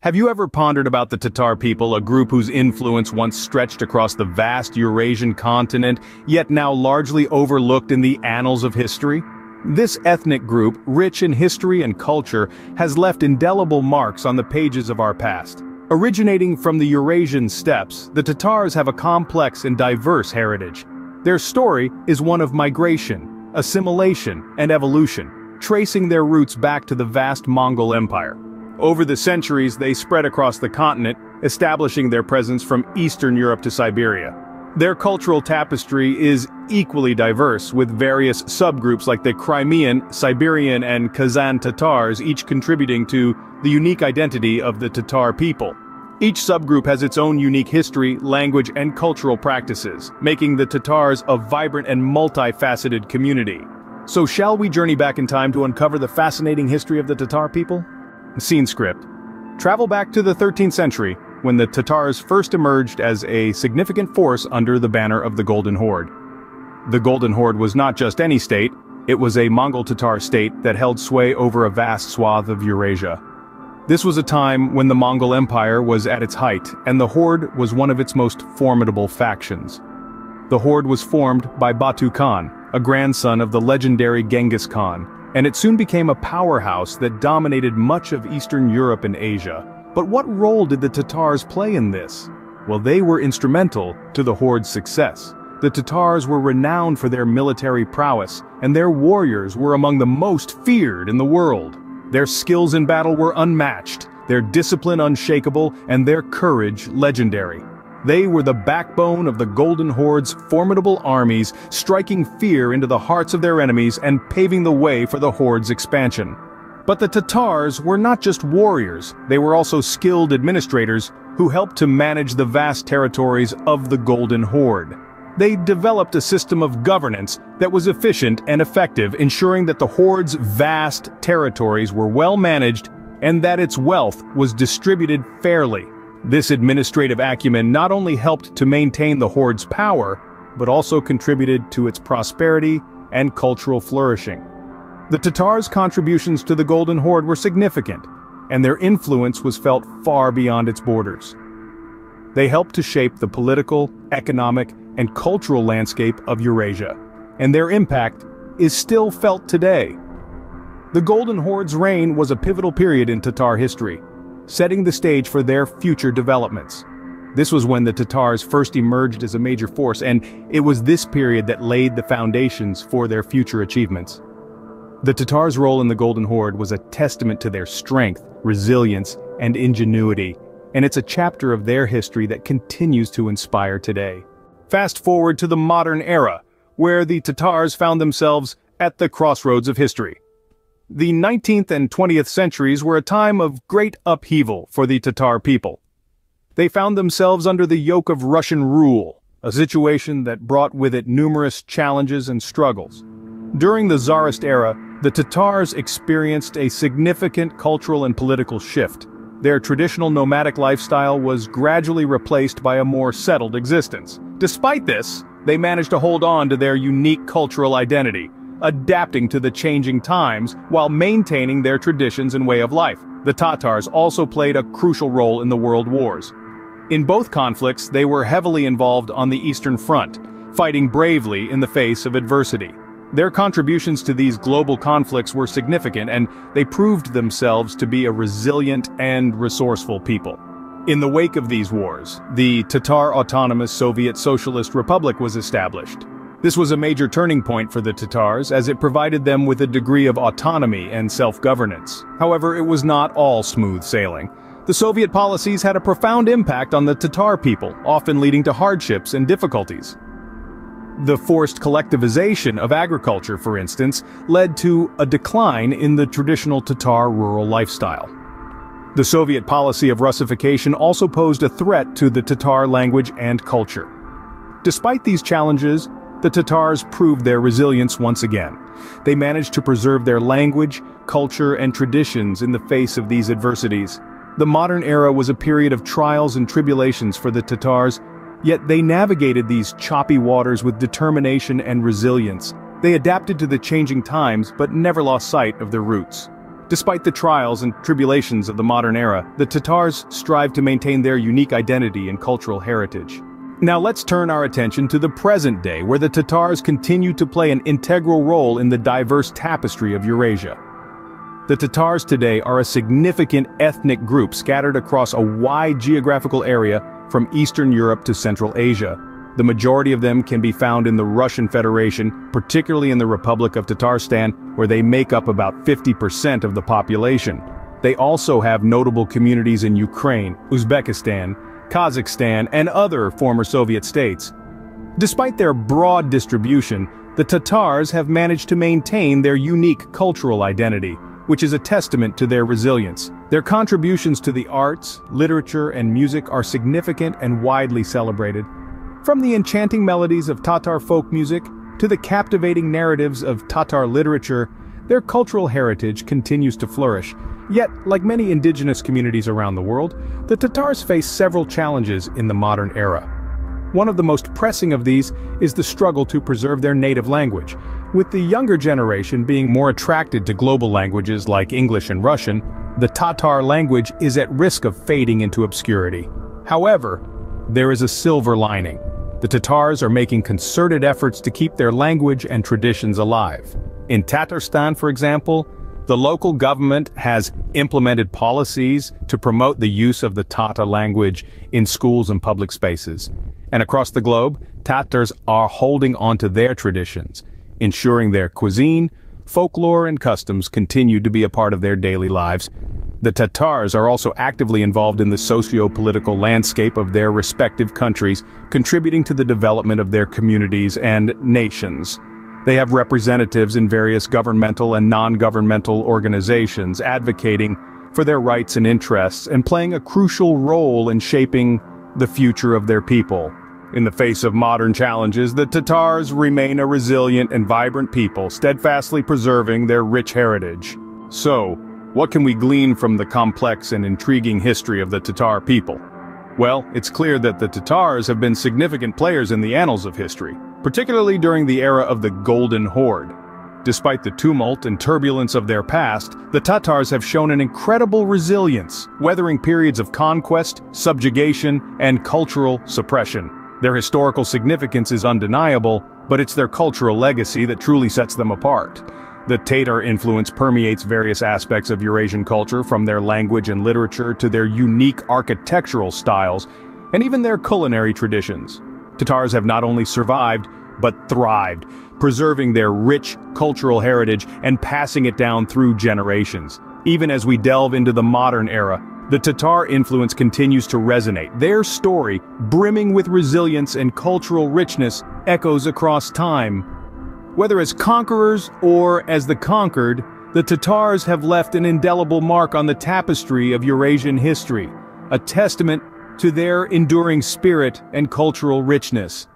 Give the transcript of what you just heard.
Have you ever pondered about the Tatar people, a group whose influence once stretched across the vast Eurasian continent, yet now largely overlooked in the annals of history? This ethnic group, rich in history and culture, has left indelible marks on the pages of our past. Originating from the Eurasian steppes, the Tatars have a complex and diverse heritage. Their story is one of migration, assimilation, and evolution, tracing their roots back to the vast Mongol Empire. Over the centuries, they spread across the continent, establishing their presence from Eastern Europe to Siberia. Their cultural tapestry is equally diverse, with various subgroups like the Crimean, Siberian, and Kazan Tatars each contributing to the unique identity of the Tatar people. Each subgroup has its own unique history, language, and cultural practices, making the Tatars a vibrant and multifaceted community. So shall we journey back in time to uncover the fascinating history of the Tatar people? Scene script. Travel back to the 13th century, when the Tatars first emerged as a significant force under the banner of the Golden Horde. The Golden Horde was not just any state, it was a Mongol Tatar state that held sway over a vast swath of Eurasia. This was a time when the Mongol Empire was at its height, and the Horde was one of its most formidable factions. The Horde was formed by Batu Khan, a grandson of the legendary Genghis Khan, and it soon became a powerhouse that dominated much of Eastern Europe and Asia. But what role did the Tatars play in this? Well, they were instrumental to the Horde's success. The Tatars were renowned for their military prowess, and their warriors were among the most feared in the world. Their skills in battle were unmatched, their discipline unshakable, and their courage legendary. They were the backbone of the Golden Horde's formidable armies, striking fear into the hearts of their enemies and paving the way for the Horde's expansion. But the Tatars were not just warriors, they were also skilled administrators who helped to manage the vast territories of the Golden Horde. They developed a system of governance that was efficient and effective, ensuring that the Horde's vast territories were well managed and that its wealth was distributed fairly. This administrative acumen not only helped to maintain the Horde's power, but also contributed to its prosperity and cultural flourishing. The Tatars' contributions to the Golden Horde were significant, and their influence was felt far beyond its borders. They helped to shape the political, economic, and cultural landscape of Eurasia, and their impact is still felt today. The Golden Horde's reign was a pivotal period in Tatar history, setting the stage for their future developments. This was when the Tatars first emerged as a major force, and it was this period that laid the foundations for their future achievements. The Tatars' role in the Golden Horde was a testament to their strength, resilience, and ingenuity, and it's a chapter of their history that continues to inspire today. Fast forward to the modern era, where the Tatars found themselves at the crossroads of history. The 19th and 20th centuries were a time of great upheaval for the Tatar people. They found themselves under the yoke of Russian rule, a situation that brought with it numerous challenges and struggles. During the Tsarist era, the Tatars experienced a significant cultural and political shift. Their traditional nomadic lifestyle was gradually replaced by a more settled existence. Despite this, they managed to hold on to their unique cultural identity, adapting to the changing times while maintaining their traditions and way of life. The Tatars also played a crucial role in the world wars. In both conflicts, they were heavily involved on the Eastern Front, fighting bravely in the face of adversity. Their contributions to these global conflicts were significant, and they proved themselves to be a resilient and resourceful people. In the wake of these wars, the Tatar Autonomous Soviet Socialist Republic was established. This was a major turning point for the Tatars, as it provided them with a degree of autonomy and self-governance. However, it was not all smooth sailing. The Soviet policies had a profound impact on the Tatar people, often leading to hardships and difficulties. The forced collectivization of agriculture, for instance, led to a decline in the traditional Tatar rural lifestyle. The Soviet policy of Russification also posed a threat to the Tatar language and culture. Despite these challenges, the Tatars proved their resilience once again. They managed to preserve their language, culture, and traditions in the face of these adversities. The modern era was a period of trials and tribulations for the Tatars, yet they navigated these choppy waters with determination and resilience. They adapted to the changing times but never lost sight of their roots. Despite the trials and tribulations of the modern era, the Tatars strive to maintain their unique identity and cultural heritage. Now let's turn our attention to the present day, where the Tatars continue to play an integral role in the diverse tapestry of Eurasia. The Tatars today are a significant ethnic group scattered across a wide geographical area from Eastern Europe to Central Asia. The majority of them can be found in the Russian Federation, particularly in the Republic of Tatarstan, where they make up about 50% of the population. They also have notable communities in Ukraine, Uzbekistan, Kazakhstan, and other former Soviet states. Despite their broad distribution, the Tatars have managed to maintain their unique cultural identity, which is a testament to their resilience. Their contributions to the arts, literature, and music are significant and widely celebrated. From the enchanting melodies of Tatar folk music to the captivating narratives of Tatar literature, their cultural heritage continues to flourish. Yet, like many indigenous communities around the world, the Tatars face several challenges in the modern era. One of the most pressing of these is the struggle to preserve their native language. With the younger generation being more attracted to global languages like English and Russian, the Tatar language is at risk of fading into obscurity. However, there is a silver lining. The Tatars are making concerted efforts to keep their language and traditions alive. In Tatarstan, for example, the local government has implemented policies to promote the use of the Tatar language in schools and public spaces. And across the globe, Tatars are holding on to their traditions, ensuring their cuisine, folklore, and customs continue to be a part of their daily lives. The Tatars are also actively involved in the socio-political landscape of their respective countries, contributing to the development of their communities and nations. They have representatives in various governmental and non-governmental organizations advocating for their rights and interests and playing a crucial role in shaping the future of their people. In the face of modern challenges, the Tatars remain a resilient and vibrant people, steadfastly preserving their rich heritage. So, what can we glean from the complex and intriguing history of the Tatar people? Well, it's clear that the Tatars have been significant players in the annals of history, particularly during the era of the Golden Horde. Despite the tumult and turbulence of their past, the Tatars have shown an incredible resilience, weathering periods of conquest, subjugation, and cultural suppression. Their historical significance is undeniable, but it's their cultural legacy that truly sets them apart. The Tatar influence permeates various aspects of Eurasian culture, from their language and literature to their unique architectural styles, and even their culinary traditions. Tatars have not only survived, but thrived, preserving their rich cultural heritage and passing it down through generations. Even as we delve into the modern era, the Tatar influence continues to resonate. Their story, brimming with resilience and cultural richness, echoes across time. Whether as conquerors or as the conquered, the Tatars have left an indelible mark on the tapestry of Eurasian history, a testament to their enduring spirit and cultural richness.